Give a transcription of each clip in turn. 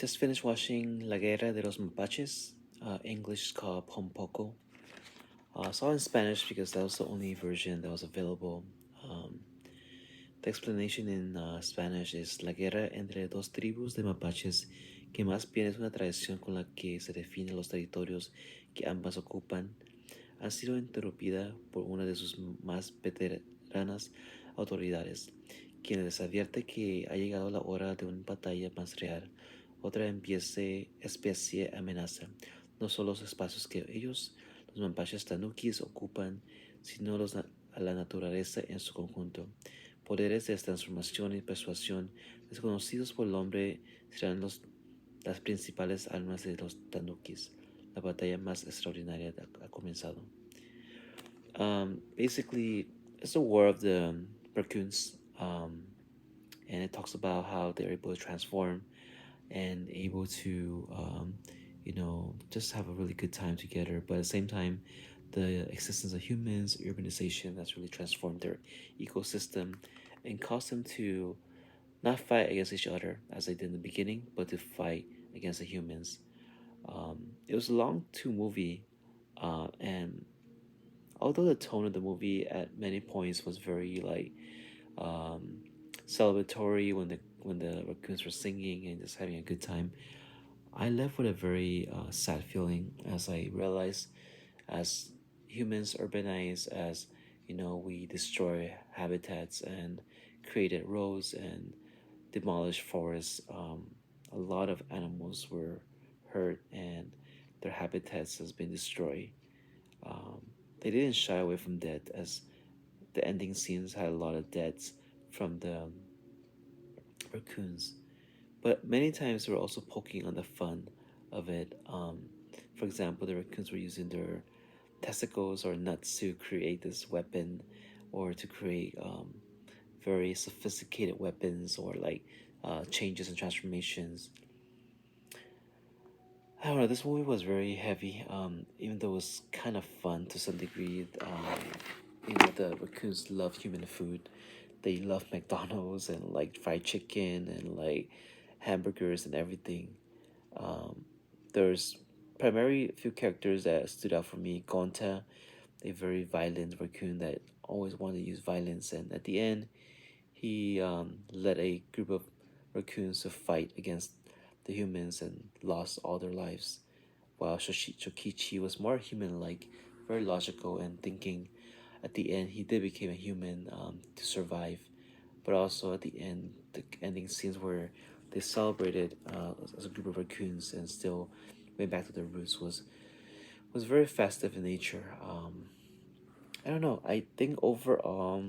just finished watching La Guerra de los Mapaches. English is called Pom Poko. I saw it in Spanish because that was the only version that was available. Um, the explanation in Spanish is la guerra entre dos tribus de mapaches, que más bien es una tradición con la que se definen los territorios que ambas ocupan, ha sido interrumpida por una de sus más veteranas autoridades, quien les advierte que ha llegado la hora de una batalla más real. Otra especie amenaza no solo los espacios que ellos, los mapaches tanukis, ocupan, sino a la naturaleza en su conjunto. Poderes de transformación y persuasión desconocidos por el hombre serán las principales armas de los tanukis. La batalla más extraordinaria ha comenzado. Basically, it's a war of the raccoons, and it talks about how they're able to transform and able to, just have a really good time together. But at the same time, the existence of humans, urbanization, that's really transformed their ecosystem and caused them to not fight against each other as they did in the beginning, but to fight against the humans. It was a long movie, and although the tone of the movie at many points was very um, celebratory when the raccoons were singing and just having a good time, I left with a very sad feeling as I realized as humans urbanize, as we destroy habitats and created roads and demolished forests. A lot of animals were hurt and their habitats has been destroyed. Um, they didn't shy away from death, as the ending scenes had a lot of deaths from the raccoons. But many times they were also poking on the fun of it. For example, the raccoons were using their testicles or nuts to create this weapon, or to create very sophisticated weapons, or changes and transformations. I don't know. This movie was very heavy. Even though it was kind of fun to some degree. The raccoons love human food. They love McDonald's and like fried chicken and like hamburgers and everything. Um, there's primarily a few characters that stood out for me. Gonta, a very violent raccoon that always wanted to use violence, and at the end, he led a group of raccoons to fight against the humans and lost all their lives. While Shokichi was more human-like, very logical and thinking. At the end, he did become a human to survive, but also at the end, the ending scenes where they celebrated as a group of raccoons and still went back to their roots was very festive in nature. I don't know. I think overall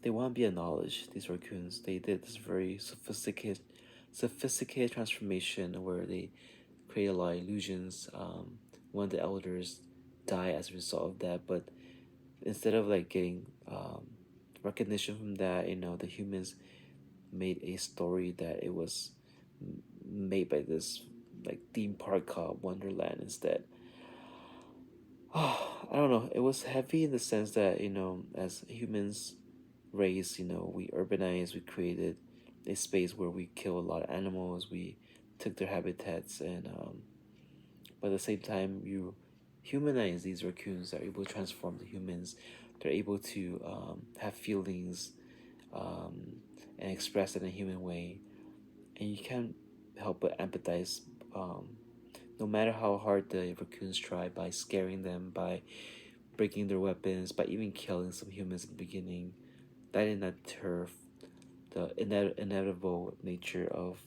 they want to be acknowledged. These raccoons, they did this very sophisticated transformation where they create a lot of illusions. One of the elders die as a result of that, but instead of like getting recognition from that, the humans made a story that it was made by this like theme park called Wonderland instead. I don't know. It was heavy in the sense that as humans race, we urbanized, we created a space where we kill a lot of animals, we took their habitats, and but at the same time, you humanize these raccoons that are able to transform the humans. They're able to have feelings um, and express it in a human way, and you can't help but empathize. No matter how hard the raccoons try, by scaring them, by breaking their weapons, by even killing some humans in the beginning, that did not deter the inevitable nature of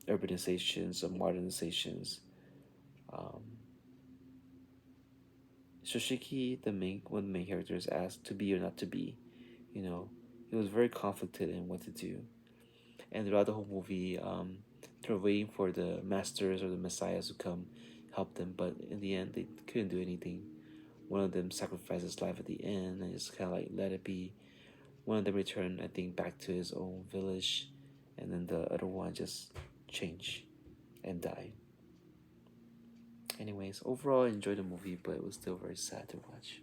urbanizations or modernizations. Um, Shoshiki, one of the main characters, asked to be or not to be. You know, he was very conflicted in what to do. And throughout the whole movie, they were waiting for the masters or the messiahs to come help them, but in the end, they couldn't do anything. One of them sacrificed his life at the end and just kind of like let it be. One of them returned, I think, back to his own village, and then the other one just changed and died. Anyways, overall, I enjoyed the movie, but it was still very sad to watch.